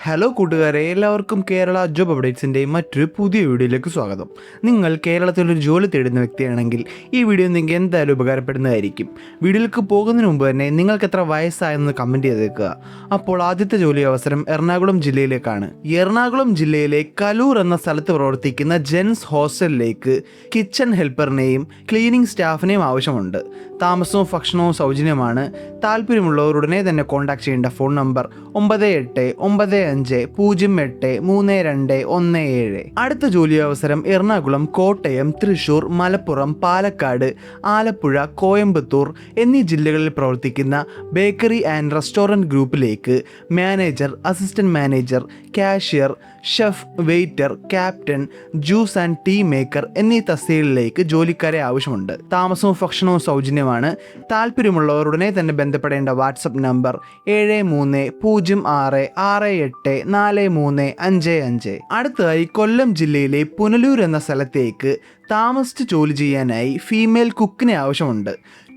Hello കൂട്ടുകാരെ, എല്ലാവർക്കും Kerala job അപ്ഡേറ്റ്സിൻ്റെ മറ്റൊരു പുതിയ വീഡിയോയിലേക്ക് സ്വാഗതം. നിങ്ങൾ കേരളത്തിലൊരു ജോലി തേടുന്ന വ്യക്തിയാണെങ്കിൽ ഈ വീഡിയോ നിങ്ങൾക്ക് എന്തായാലും ഉപകാരപ്പെടുന്നതായിരിക്കും. വീഡിയോയിലേക്ക് പോകുന്നതിന് മുമ്പ് തന്നെ നിങ്ങൾക്ക് എത്ര വയസ്സായെന്ന് കമൻറ്റ് ചെയ്തേക്കുക. അപ്പോൾ ആദ്യത്തെ ജോലി അവസരം എറണാകുളം ജില്ലയിലേക്കാണ്. എറണാകുളം ജില്ലയിലെ കലൂർ എന്ന സ്ഥലത്ത് പ്രവർത്തിക്കുന്ന ജെൻസ് ഹോസ്റ്റലിലേക്ക് കിച്ചൺ ഹെൽപ്പറിനെയും ക്ലീനിങ് സ്റ്റാഫിനെയും ആവശ്യമുണ്ട്. താമസവും ഭക്ഷണവും സൗജന്യമാണ്. താല്പര്യമുള്ളവർ ഉടനെ തന്നെ കോൺടാക്ട് ചെയ്യേണ്ട ഫോൺ നമ്പർ 9895083217. അടുത്ത ജോലി അവസരം എറണാകുളം, കോട്ടയം, തൃശൂർ, മലപ്പുറം, പാലക്കാട്, ആലപ്പുഴ, കോയമ്പത്തൂർ എന്നീ ജില്ലകളിൽ പ്രവർത്തിക്കുന്ന ബേക്കറി ആൻഡ് റെസ്റ്റോറൻറ്റ് ഗ്രൂപ്പിലേക്ക് manager, assistant manager, cashier, chef, waiter, captain, juice and tea maker എന്നീ തസ്തികകളിലേക്ക് ജോലിക്കാരെ ആവശ്യമുണ്ട്. താമസവും ഭക്ഷണവും സൗജന്യമാണ്. താല്പര്യമുള്ളവർ ഉടനെ തന്നെ ബന്ധപ്പെടേണ്ട വാട്സപ്പ് നമ്പർ 7306684355. അടുത്തതായി കൊല്ലം ജില്ലയിലെ പുനലൂർ എന്ന സ്ഥലത്തേക്ക് താമസിച്ച് ജോലി ചെയ്യാനായി ഫീമെയിൽ കുക്കിനെ ആവശ്യമുണ്ട്.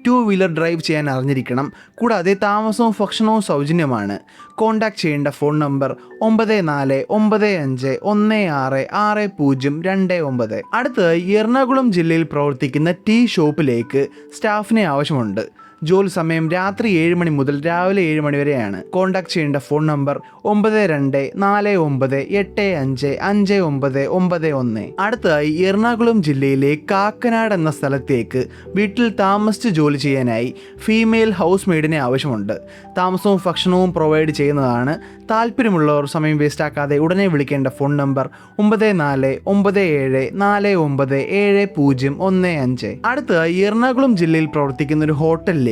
2 വീലർ ഡ്രൈവ് ചെയ്യാൻ അറിഞ്ഞിരിക്കണം. കൂടാതെ താമസവും ഭക്ഷണവും സൗജന്യമാണ്. കോൺടാക്ട് ചെയ്യേണ്ട ഫോൺ നമ്പർ 9495166029. അടുത്തതായി എറണാകുളം ജില്ലയിൽ പ്രവർത്തിക്കുന്ന ടീ ഷോപ്പിലേക്ക് സ്റ്റാഫിനെ ആവശ്യമുണ്ട്. ജോലി സമയം രാത്രി 7 മണി മുതൽ രാവിലെ 7 മണി വരെയാണ്. കോൺടാക്ട് ചെയ്യേണ്ട ഫോൺ നമ്പർ 9249855991. അടുത്തതായി എറണാകുളം ജില്ലയിലെ കാക്കനാട് എന്ന സ്ഥലത്തേക്ക് വീട്ടിൽ താമസിച്ച് ജോലി ചെയ്യാനായി ഫീമെയിൽ ഹൗസ് മെയ്ഡിനെ ആവശ്യമുണ്ട്. താമസവും ഭക്ഷണവും പ്രൊവൈഡ് ചെയ്യുന്നതാണ്. താല്പര്യമുള്ളവർ സമയം വേസ്റ്റാക്കാതെ ഉടനെ വിളിക്കേണ്ട ഫോൺ നമ്പർ 9497497015. അടുത്തതായി എറണാകുളം ജില്ലയിൽ പ്രവർത്തിക്കുന്ന ഒരു ഹോട്ടലിലേക്ക്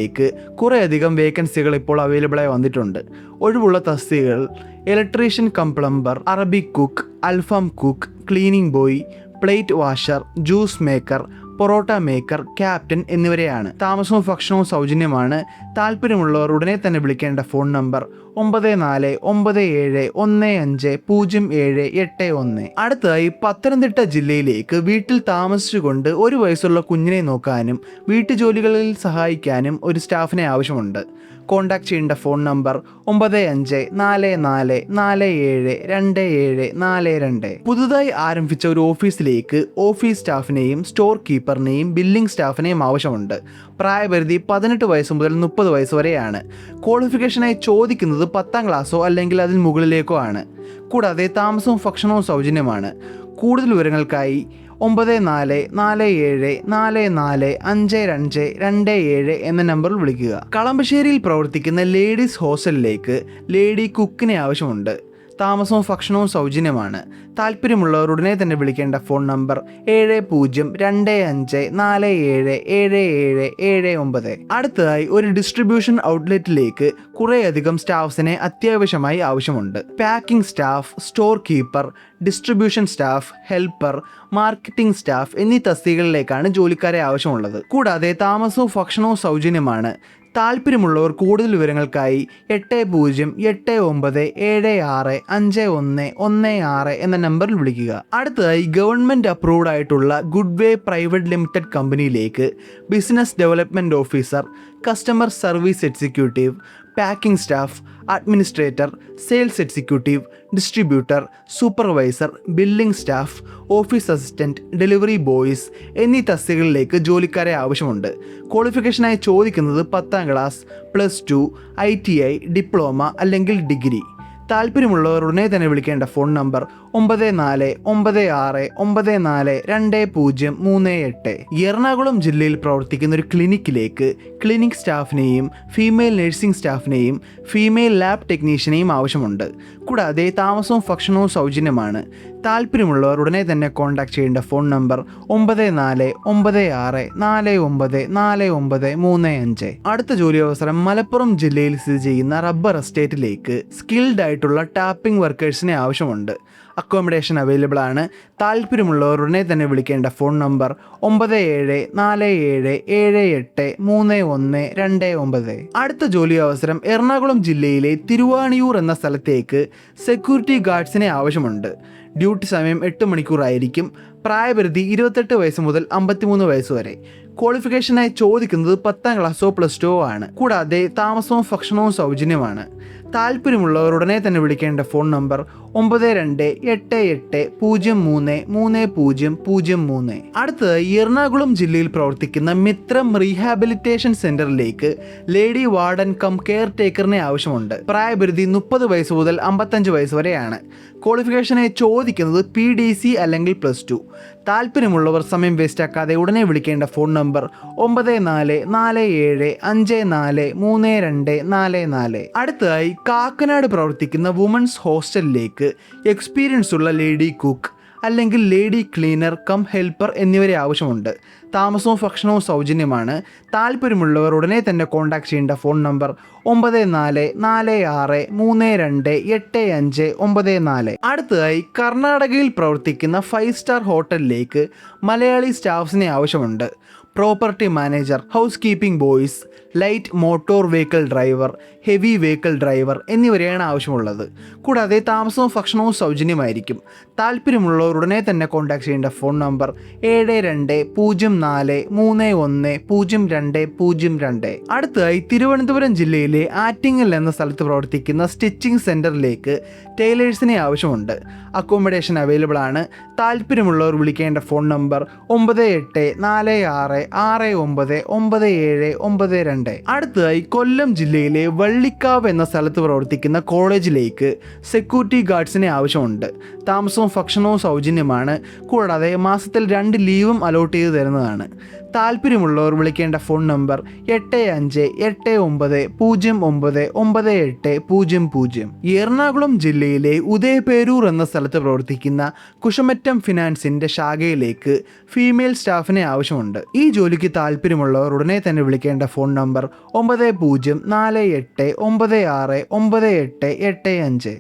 കുറേയധികം വേക്കൻസികൾ ഇപ്പോൾ അവൈലബിൾ ആയി വന്നിട്ടുണ്ട്. ഒഴിവുള്ള തസ്തികകൾ electrician cum plumber, Arabic cook, അൽഫാം cook, cleaning boy, plate washer, juice maker, parotta maker, captain എന്നിവരെയാണ്. താമസവും ഭക്ഷണവും സൗജന്യമാണ്. താല്പര്യമുള്ളവർ ഉടനെ തന്നെ വിളിക്കേണ്ട ഫോൺ നമ്പർ 9497150781. അടുത്തതായി പത്തനംതിട്ട ജില്ലയിലേക്ക് വീട്ടിൽ താമസിച്ചുകൊണ്ട് 1 വയസ്സുള്ള കുഞ്ഞിനെ നോക്കാനും വീട്ടുജോലികളിൽ സഹായിക്കാനും ഒരു സ്റ്റാഫിനെ ആവശ്യമുണ്ട്. കോൺടാക്ട് ചെയ്യേണ്ട ഫോൺ നമ്പർ 9544472742. പുതുതായി ആരംഭിച്ച ഒരു ഓഫീസിലേക്ക് ഓഫീസ് സ്റ്റാഫിനെയും സ്റ്റോർ കീപ്പറിനെയും ബില്ലിംഗ് സ്റ്റാഫിനെയും ആവശ്യമുണ്ട്. പ്രായപരിധി 18 വയസ്സ് മുതൽ 30 വയസ്സ് വരെയാണ്. ക്വാളിഫിക്കേഷനായി ചോദിക്കുന്നത് 10ാം ക്ലാസ്സോ അല്ലെങ്കിൽ അതിന് മുകളിലേക്കോ ആണ്. കൂടാതെ താമസവും ഭക്ഷണവും സൗജന്യമാണ്. കൂടുതൽ വിവരങ്ങൾക്കായി 9444452527 എന്ന നമ്പറിൽ വിളിക്കുക. കളമശ്ശേരിയിൽ പ്രവർത്തിക്കുന്ന ലേഡീസ് ഹോസ്റ്റലിലേക്ക് ലേഡി കുക്കിനെ ആവശ്യമുണ്ട്. താമസവും ഭക്ഷണവും സൗജന്യമാണ്. താല്പര്യമുള്ളവർ ഉടനെ തന്നെ വിളിക്കേണ്ട ഫോൺ നമ്പർ 7025477779. അടുത്തതായി ഒരു ഡിസ്ട്രിബ്യൂഷൻ ഔട്ട്ലെറ്റിലേക്ക് കുറേയധികം സ്റ്റാഫ്സിനെ അത്യാവശ്യമായി ആവശ്യമുണ്ട്. Packing staff, store keeper, distribution staff, helper, marketing staff എന്നീ തസ്തികകളിലേക്കാണ് ജോലിക്കാരെ ആവശ്യമുള്ളത്. കൂടാതെ താമസവും ഭക്ഷണവും സൗജന്യമാണ്. താല്പര്യമുള്ളവർ കൂടുതൽ വിവരങ്ങൾക്കായി 8089765116 എന്ന നമ്പറിൽ വിളിക്കുക. അടുത്തതായി ഗവൺമെൻറ് അപ്രൂവ്ഡ് ആയിട്ടുള്ള ഗുഡ് വേ പ്രൈവറ്റ് ലിമിറ്റഡ് കമ്പനിയിലേക്ക് business development officer, customer service executive, packing staff, administrator, sales executive, distributor, supervisor, billing staff, office assistant, delivery boys എന്നീ തസ്തികകളിലേക്ക് ജോലിക്കാരെ ആവശ്യമുണ്ട്. ക്വാളിഫിക്കേഷനായി ചോദിക്കുന്നത് 10ാം ക്ലാസ്, +2, ITI, ഡിപ്ലോമ അല്ലെങ്കിൽ ഡിഗ്രി. താല്പര്യമുള്ളവർ ഉടനെ തന്നെ വിളിക്കേണ്ട ഫോൺ നമ്പർ 9496942038. എറണാകുളം ജില്ലയിൽ പ്രവർത്തിക്കുന്ന ഒരു ക്ലിനിക്കിലേക്ക് ക്ലിനിക് സ്റ്റാഫിനെയും ഫീമെയിൽ നഴ്സിംഗ് സ്റ്റാഫിനെയും ഫീമെയിൽ ലാബ് ടെക്നീഷ്യനെയും ആവശ്യമുണ്ട്. കൂടാതെ താമസവും ഭക്ഷണവും സൗജന്യമാണ്. താല്പര്യമുള്ളവർ ഉടനെ തന്നെ കോൺടാക്ട് ചെയ്യേണ്ട ഫോൺ നമ്പർ 9496494935. അടുത്ത ജോലി അവസരം മലപ്പുറം ജില്ലയിൽ സ്ഥിതി ചെയ്യുന്ന റബ്ബർ എസ്റ്റേറ്റിലേക്ക് സ്കിൽഡ് ആയിട്ടുള്ള ടാപ്പിംഗ് വർക്കേഴ്സിനെ ആവശ്യമുണ്ട്. അക്കോമഡേഷൻ അവൈലബിൾ ആണ്. താല്പര്യമുള്ളവർ ഉടനെ തന്നെ വിളിക്കേണ്ട ഫോൺ നമ്പർ 9747783129. അടുത്ത ജോലി അവസരം എറണാകുളം ജില്ലയിലെ തിരുവാണിയൂർ എന്ന സ്ഥലത്തേക്ക് സെക്യൂരിറ്റി ഗാർഡ്സിനെ ആവശ്യമുണ്ട്. ഡ്യൂട്ടി സമയം 8 മണിക്കൂറായിരിക്കും. പ്രായപരിധി 28 വയസ്സ് മുതൽ 53 വയസ്സ് വരെ. ക്വാളിഫിക്കേഷനായി ചോദിക്കുന്നത് 10ാം ക്ലാസ്സോ +2 ആണ്. കൂടാതെ താമസവും ഭക്ഷണവും സൗജന്യമാണ്. താല്പര്യമുള്ളവർ ഉടനെ തന്നെ വിളിക്കേണ്ട ഫോൺ നമ്പർ 9288033003. അടുത്തത് എറണാകുളം ജില്ലയിൽ പ്രവർത്തിക്കുന്ന മിത്രം റീഹാബിലിറ്റേഷൻ സെന്ററിലേക്ക് ലേഡി വാർഡൻ കം കെയർ ടേക്കറിനെ ആവശ്യമുണ്ട്. പ്രായപരിധി 30 വയസ്സ് മുതൽ 55 വയസ്സ് വരെയാണ്. ക്വാളിഫിക്കേഷനായി ചോദിക്കുന്നത് PDC അല്ലെങ്കിൽ +2. താല്പര്യമുള്ളവർ സമയം വേസ്റ്റാക്കാതെ ഉടനെ വിളിക്കേണ്ട ഫോൺ നമ്പർ 9447543244. അടുത്തതായി കാക്കനാട് പ്രവർത്തിക്കുന്ന വുമൻസ് ഹോസ്റ്റലിലേക്ക് എക്സ്പീരിയൻസ് ഉള്ള ലേഡി കുക്ക് അല്ലെങ്കിൽ ലേഡി ക്ലീനർ കം ഹെൽപ്പർ എന്നിവരെ ആവശ്യമുണ്ട്. താമസവും ഭക്ഷണവും സൗജന്യമാണ്. താല്പര്യമുള്ളവർ ഉടനെ തന്നെ കോൺടാക്ട് ചെയ്യേണ്ട ഫോൺ നമ്പർ 9446328594. അടുത്തതായി കർണാടകയിൽ പ്രവർത്തിക്കുന്ന 5 സ്റ്റാർ ഹോട്ടലിലേക്ക് മലയാളി സ്റ്റാഫ്സിനെ ആവശ്യമുണ്ട്. Property manager, house keeping boys, light motor vehicle driver, heavy vehicle driver എന്നിവരെയാണ് ആവശ്യമുള്ളത്. കൂടാതെ താമസവും ഭക്ഷണവും സൗജന്യമായിരിക്കും. താല്പര്യമുള്ളവർ ഉടനെ തന്നെ കോൺടാക്ട് ചെയ്യേണ്ട ഫോൺ നമ്പർ 7204310202. അടുത്തതായി തിരുവനന്തപുരം ജില്ലയിലെ ആറ്റിങ്ങൽ എന്ന സ്ഥലത്ത് പ്രവർത്തിക്കുന്ന സ്റ്റിച്ചിങ് സെൻറ്ററിലേക്ക് ടൈലേഴ്സിനെ ആവശ്യമുണ്ട്. അക്കോമഡേഷൻ അവൈലബിൾ ആണ്. താല്പര്യമുള്ളവർ വിളിക്കേണ്ട ഫോൺ നമ്പർ 9846699792. അടുത്തതായി കൊല്ലം ജില്ലയിലെ വള്ളിക്കാവ് എന്ന സ്ഥലത്ത് പ്രവർത്തിക്കുന്ന കോളേജിലേക്ക് സെക്യൂരിറ്റി ഗാർഡ്സിനെ ആവശ്യമുണ്ട്. താമസവും ഭക്ഷണവും സൗജന്യമാണ്. കൂടാതെ മാസത്തിൽ 2 ലീവും അലോട്ട് ചെയ്ത് തരുന്നതാണ്. താല്പര്യമുള്ളവർ വിളിക്കേണ്ട ഫോൺ നമ്പർ 8589099800. എറണാകുളം ജില്ലയിലെ ഉദയപേരൂർ എന്ന സ്ഥലത്ത് പ്രവർത്തിക്കുന്ന കുശമറ്റം ഫിനാൻസിന്റെ ശാഖയിലേക്ക് ഫീമെയിൽ സ്റ്റാഫിനെ ആവശ്യമുണ്ട്. ഈ ജോലിക്ക് താല്പര്യമുള്ളവർ ഉടനെ തന്നെ വിളിക്കേണ്ട ഫോൺ നമ്പർ 9048969885.